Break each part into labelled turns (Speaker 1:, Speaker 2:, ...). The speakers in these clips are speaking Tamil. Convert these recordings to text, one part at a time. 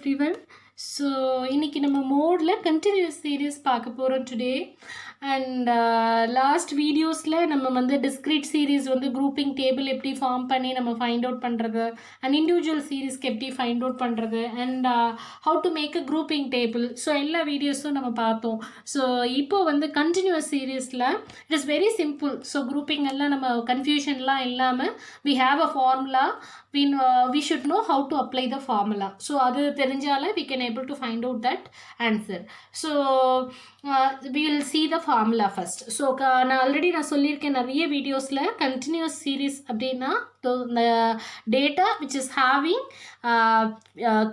Speaker 1: everyone. So இன்னைக்கு நம்ம மோட்ல கண்டினியூஸ் சீரீஸ் பார்க்க போகிறோம் டுடே. அண்ட் லாஸ்ட் வீடியோஸில் நம்ம வந்து டிஸ்க்ரீட் சீரீஸ் வந்து குரூப்பிங் டேபிள் எப்படி ஃபார்ம் பண்ணி நம்ம ஃபைண்ட் அவுட் பண்ணுறது, அண்ட் இண்டிவிஜுவல் சீரீஸ்க்கு எப்படி ஃபைண்ட் அவுட் பண்ணுறது, and how to make a grouping table. So எல்லா வீடியோஸும் நம்ம பார்த்தோம். ஸோ இப்போ வந்து கண்டினியூஸ் சீரீஸில் it is very simple. So grouping எல்லாம் நம்ம கன்ஃபியூஷன்லாம் இல்லாமல் we have a formula. We should know how to apply the formula. So அது தெரிஞ்சாலே we can able to find out that answer. So we will see the formula first. So நான் ஆல்ரெடி சொல்லியிருக்கேன் நிறைய வீடியோஸில் continuous series அப்படின்னா the data which is having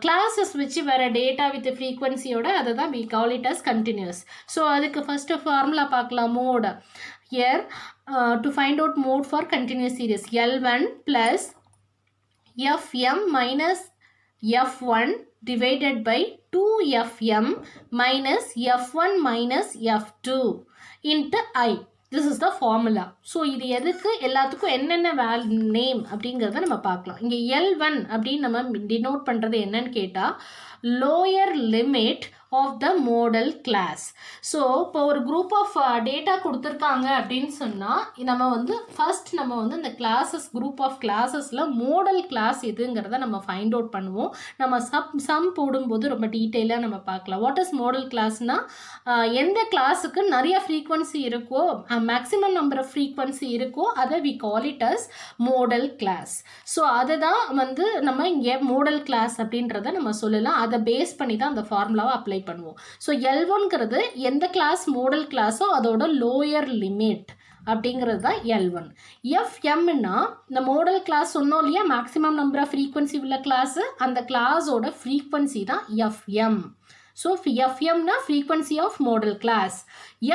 Speaker 1: classes which வர data with the frequency ஓட அதை தான் we call it as continuous. So அதுக்கு first formula பார்க்கலாம். mode here to find out mode for continuous series L1 plus Fm minus F1 divided by 2Fm minus F1 minus F2 into I. This is the formula. So இது எதுக்கு எல்லாத்துக்கும் என்னென்ன நேம் அப்படிங்கிறத நம்ம பார்க்கலாம். இங்கே L1 அப்படின்னு நம்ம டினோட் பண்ணுறது என்னன்னு கேட்டால் lower limit of the modal class. So இப்போ ஒரு குரூப் ஆஃப் டேட்டா கொடுத்துருக்காங்க அப்படின்னு சொன்னால் நம்ம வந்து ஃபர்ஸ்ட் நம்ம வந்து இந்த கிளாஸஸ் குரூப் ஆஃப் கிளாஸஸில் மோடல் கிளாஸ் எதுங்கிறத நம்ம ஃபைண்ட் அவுட் பண்ணுவோம். நம்ம சம் போடும்போது ரொம்ப டீட்டெயிலாக நம்ம பார்க்கலாம். வாட் இஸ் மோடல் கிளாஸ்னால் எந்த கிளாஸுக்கு நிறைய ஃப்ரீக்வன்சி இருக்கோ, மேக்ஸிமம் நம்பர் ஆஃப் ஃப்ரீக்வன்சி இருக்கோ அதை we call it as modal class. So அதை தான் வந்து நம்ம இங்கே மோடல் கிளாஸ் அப்படின்றத நம்ம சொல்லலாம். அதை பேஸ் பண்ணி தான் அந்த ஃபார்முலாவை அப்ளை பண்ணுவோம். ஸோ L1ங்கிறது எந்த கிளாஸ் மோடல் கிளாஸோ அதோட லோயர் லிமிட் அப்படிங்கிறது தான் L1. Fmனா இந்த மோடல் கிளாஸ் சொன்னோம் இல்லையா, மேக்ஸிமம் நம்பர் ஆஃப் ஃப்ரீக்வன்சி உள்ள கிளாஸு, அந்த கிளாஸோட ஃப்ரீக்வன்சி தான் Fm. ஸோ Fmனா frequency of modal class.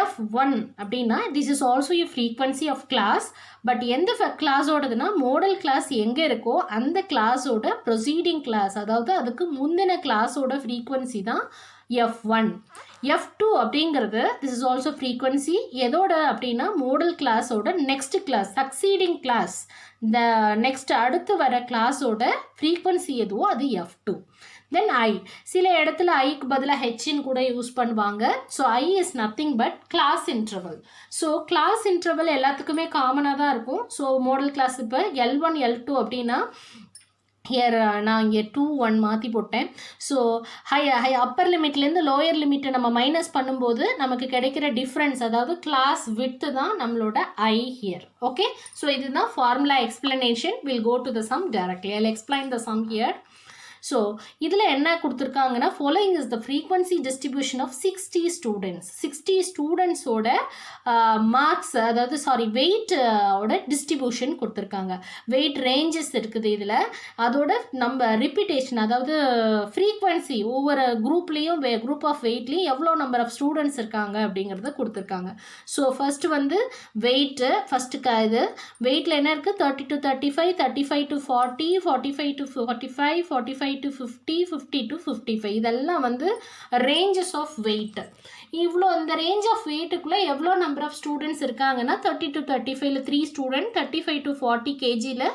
Speaker 1: F1 அப்படின்னா this is also a frequency of class. But எந்த கிளாஸோடதுன்னா மோடல் கிளாஸ் எங்கே இருக்கோ அந்த கிளாஸோட ப்ரொசீடிங் கிளாஸ், அதாவது அதுக்கு முந்தின கிளாஸோட ஃப்ரீக்வன்சி தான் F1. F2 அப்படிங்கிறது திஸ் இஸ் ஆல்சோ ஃப்ரீக்வன்சி எதோட அப்படின்னா மோடல் கிளாஸோட நெக்ஸ்ட் கிளாஸ், சக்சீடிங் கிளாஸ், இந்த நெக்ஸ்ட் அடுத்து வர கிளாஸோட ஃப்ரீக்வன்சி எதுவோ அது F2. தென் ஐ, சில இடத்துல ஐக்கு பதிலாக ஹெச்ன்னு கூட யூஸ் பண்ணுவாங்க. So i is nothing but class interval. So class interval எல்லாத்துக்குமே காமனாக தான் இருக்கும். ஸோ மோடல் கிளாஸ் இப்போ L1 L2 அப்படின்னா ஹியர் நான் இங்கே 2 1 மாற்றி போட்டேன். ஸோ ஹை அப்பர் லிமிட்லேருந்து லோயர் லிமிட்டை நம்ம மைனஸ் பண்ணும்போது நமக்கு கிடைக்கிற டிஃப்ரென்ஸ், அதாவது கிளாஸ் விட்த்து தான் நம்மளோட ஐ ஹியர். ஓகே, ஸோ இதுதான் formula explanation. Will go to the sum directly. I will explain the sum here. So இதில் என்ன கொடுத்துருக்காங்கன்னா following is the frequency distribution of 60 students. 60 ஸ்டூடெண்ட்ஸோட marks, அதாவது வெயிட் ஓட டிஸ்ட்ரிபியூஷன் கொடுத்துருக்காங்க. வெயிட் ரேஞ்சஸ் இருக்குது இதில். அதோட நம்ம ரிப்பீட்டேஷன், அதாவது ஃப்ரீக்வன்சி ஒவ்வொரு குரூப்லேயும் குரூப் ஆஃப் வெயிட்லேயும் எவ்வளோ நம்பர் ஆஃப் ஸ்டூடெண்ட்ஸ் இருக்காங்க அப்படிங்கிறத கொடுத்துருக்காங்க. ஸோ ஃபர்ஸ்ட் வந்து வெயிட்டு, ஃபஸ்ட்டுக்கு இது வெயிட்டில் என்ன இருக்குது 30 to 35, 35 to 40, 45 to 45, 45 to 50, 50 to 55. இதெல்லாம் வந்து ரேஞ்சஸ் ஆஃப் வெயிட். இவ்வளோ இந்த ரேஞ்ச் ஆஃப் வெயிட்டுக்குள்ளே எவ்வளோ நம்பர் ஆஃப் ஸ்டூடெண்ட்ஸ் இருக்காங்கன்னா 30 to 35ல 3 ஸ்டூடெண்ட், 35 to 40 kgல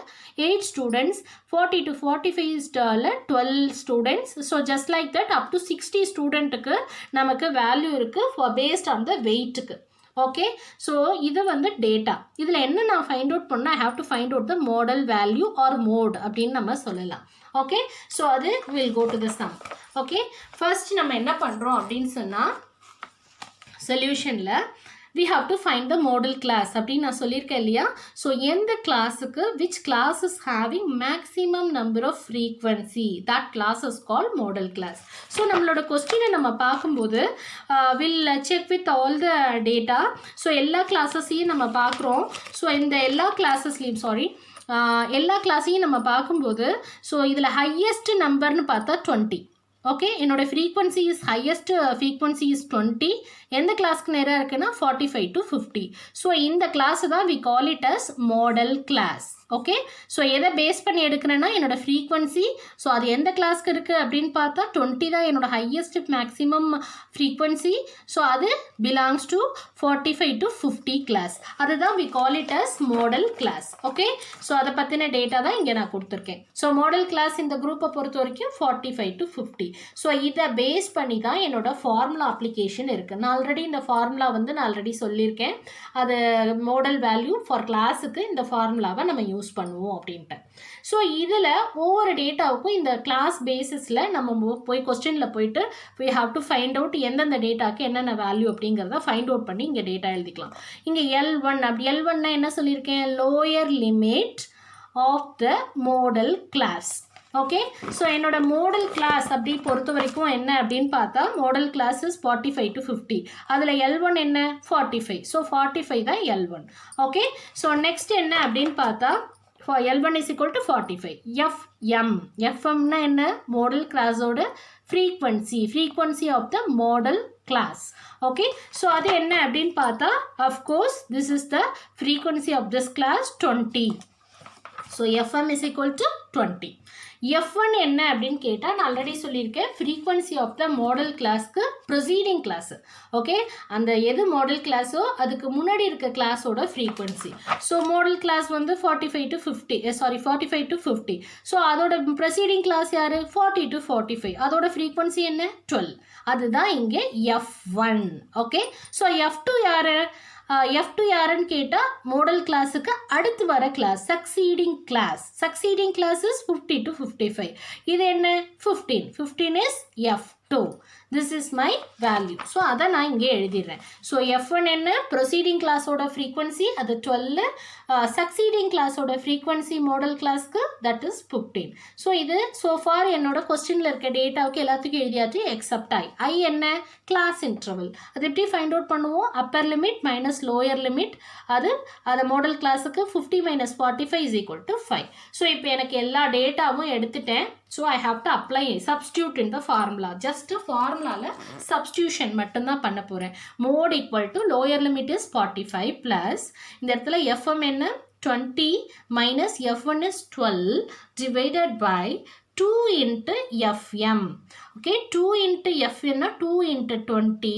Speaker 1: 8 ஸ்டூடெண்ட்ஸ், 40 to 45ல 12 students. So just like that up to 60 ஸ்டூடெண்ட்டுக்கு நமக்கு வேல்யூ இருக்குது ஃபார் பேஸ்ட் ஆன் த வெயிட்டுக்கு. ஓகே, ஸோ இது வந்து டேட்டா. இதில் என்ன நான் ஃபைண்ட் அவுட் பண்ணால் I have to find out the modal value or mode அப்படின்னு நம்ம சொல்லலாம். ஓகே, ஸோ அது will go to the sum. Okay, first நம்ம என்ன பண்ணுறோம் அப்படின்னு சொன்னால் சொல்யூஷனில் we have to find the model class அப்படின்னு நான் சொல்லியிருக்கேன் இல்லையா. ஸோ எந்த கிளாஸுக்கு which class is having maximum number of frequency, that class is called model class. So நம்மளோட கொஸ்டினை நம்ம பார்க்கும்போது will check with all the data. So எல்லா கிளாஸஸையும் நம்ம பார்க்குறோம். ஸோ இந்த எல்லா கிளாஸஸ்லையும் எல்லா கிளாஸையும் நம்ம பார்க்கும்போது ஸோ இதில் ஹையஸ்ட் நம்பர்னு பார்த்தா 20. ஓகே, என்னோட frequency is highest frequency is 20. எந்த கிளாஸ்க்கு நேராக இருக்குன்னா 45 to 50. ஸோ இந்த கிளாஸை தான் we call it as modal class. Okay so எதை பேஸ் பண்ணி எடுக்கிறேன்னா என்னோட ஃப்ரீக்வன்சி ஸோ அது எந்த கிளாஸ்க்கு இருக்குது அப்படின்னு பார்த்தா 20 தான் என்னோட ஹையஸ்ட் மேக்ஸிமம் ஃப்ரீக்வன்சி ஸோ அது பிலாங்ஸ் டு 45 to 50 கிளாஸ் அதுதான் we call it as modal class okay so அதை பற்றின டேட்டா தான் இங்கே நான் கொடுத்துருக்கேன் ஸோ மாடல் கிளாஸ் இந்த குரூப்பை பொறுத்த வரைக்கும் 45 to 50 ஸோ இதை பேஸ் பண்ணி தான் என்னோட ஃபார்முலா அப்ளிகேஷன் இருக்குது நான் ஆல்ரெடி இந்த ஃபார்முலா வந்து நான் ஆல்ரெடி சொல்லியிருக்கேன் அது மாடல் வேல்யூ ஃபார் கிளாஸுக்கு இந்த ஃபார்முலாவை நம்ம யூஸ் பண்ணுவோம் அப்படின்ட்டு ஸோ இதில் ஒவ்வொரு டேட்டாவுக்கும் இந்த கிளாஸ் பேசிஸில் நம்ம போய் கொஸ்டினில் போயிட்டு we have to find out எந்தெந்த டேட்டாவுக்கு என்னென்ன வேல்யூ அப்படிங்கிறத ஃபைண்ட் அவுட் பண்ணி இங்கே டேட்டா எழுதிக்கலாம் இங்கே L1 அப்படி L1னா என்ன சொல்லியிருக்கேன் lower limit of the modal class okay so என்னோட மாடல் கிளாஸ் அப்படி பொறுத்த வரைக்கும் என்ன அப்படின்னு பார்த்தா மாடல் கிளாஸ் இஸ் 45 to 50 அதில் L1 என்ன 45 ஸோ 45 தான் L1 ஓகே ஸோ நெக்ஸ்ட் என்ன அப்படின்னு பார்த்தா L1 is equal to 45 FM னா என்ன மாடல் கிளாஸோட frequency of the model class okay so அது என்ன அப்படின்னு பார்த்தா of course this is the frequency of this class 20 so FM is equal to 20 F1 என்ன அப்படின்னு கேட்டால் நான் ஆல்ரெடி சொல்லியிருக்கேன் ஃப்ரீக்வன்சி ஆஃப் த மாடல் கிளாஸ்க்கு ப்ரொசீடிங் கிளாஸு ஓகே அந்த எது மாடல் கிளாஸோ அதுக்கு முன்னாடி இருக்க கிளாஸோட ஃப்ரீக்வன்சி ஸோ மாடல் கிளாஸ் வந்து 45 to 50 to 50 ஸோ அதோட ப்ரொசீடிங் கிளாஸ் யார் 40 to 45 அதோட ஃப்ரீக்வன்சி என்ன 12 அதுதான் இங்கே F1 ஓகே ஸோ F2 யார் F2 யாருன்னு கேட்டால் மாடல் கிளாஸுக்கு அடுத்து வர class succeeding class is 50 to 55 இது என்ன 15 is F2 this is my value so அதை நான் இங்கே எழுதிடுறேன் ஸோ F1 என்ன ப்ரொசீடிங் கிளாஸோட ஃப்ரீக்வன்சி அது 12 சக்சீடிங் கிளாஸோட ஃப்ரீக்வன்சி மாடல் கிளாஸ்க்கு தட் இஸ் 15 ஸோ இது ஸோஃபார் என்னோட கொஸ்டினில் இருக்க டேட்டாவுக்கு எல்லாத்துக்கும் எழுதியாச்சு எக்ஸப்ட் ஐ என்ன கிளாஸ் இன்டர்வல் அது எப்படி ஃபைண்ட் அவுட் பண்ணுவோம் upper limit minus lower limit அது மாடல் கிளாஸுக்கு 50 minus 45 is equal to 5 so இப்போ எனக்கு எல்லா டேட்டாவும் எடுத்துட்டேன் so I have to apply substitute in the formula just ஃபார்முலாவில் சப்ஸ்டியூஷன் மட்டும்தான் பண்ண போகிறேன் mode equal to lower limit is 45 plus இந்த இடத்துல எஃப்எம் என்ன 20 minus F1 is 12 divided by 2 into Fm. Okay, 2 into Fn, 2 into 20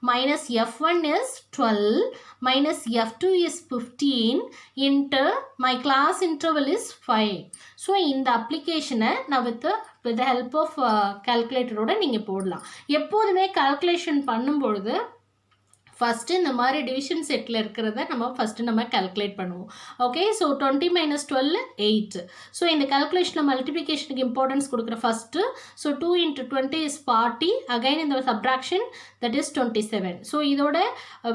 Speaker 1: minus F1 is 12 minus F2 is 15 into my class interval is 5. So, in the application, now with the help of calculator, நீங்கள் போடலாம் எப்போதுமே calculation பண்ணும்பொழுது ஃபஸ்ட்டு இந்த மாதிரி டிவிஷன் செட்டில் இருக்கிறத நம்ம ஃபஸ்ட்டு நம்ம கால்குலேட் பண்ணுவோம் ஓகே ஸோ 20 minus 12 8 ஸோ இந்த கால்குலேஷனில் மல்டிப்ளிகேஷனுக்கு இம்பார்ட்டன்ஸ் கொடுக்குற first so 2 into 20 is 40 again இந்த சப்ராக்ஷன் தட் இஸ் 27 ஸோ இதோட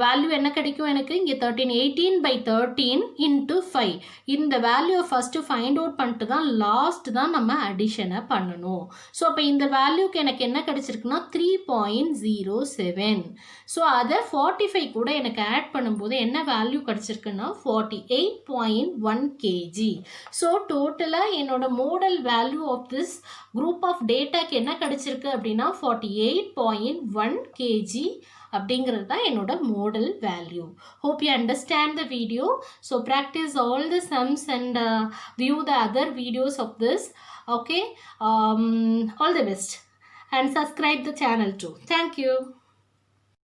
Speaker 1: வேல்யூ என்ன கிடைக்கும் எனக்கு இங்கே 18 into 5 இந்த வேல்யூவை ஃபஸ்ட்டு ஃபைண்ட் அவுட் பண்ணிட்டு தான் லாஸ்ட் தான் நம்ம அடிஷனை பண்ணணும் ஸோ அப்போ இந்த வேல்யூக்கு எனக்கு என்ன கிடைச்சிருக்குன்னா 3.07 ஸோ அதை 45 கூட எனக்கு ஆட் பண்ணும்போது என்ன வேல்யூ கிடச்சிருக்குன்னா 48.1 kg ஸோ டோட்டலாக என்னோட modal value of this group of டேட்டாக்கு என்ன கிடச்சிருக்கு அப்படின்னா 48.1 kg அப்படிங்கிறது தான் என்னோட modal value hope you understand the video so practice all the sums and view the other videos of this okay all the best and subscribe the channel too. Thank you.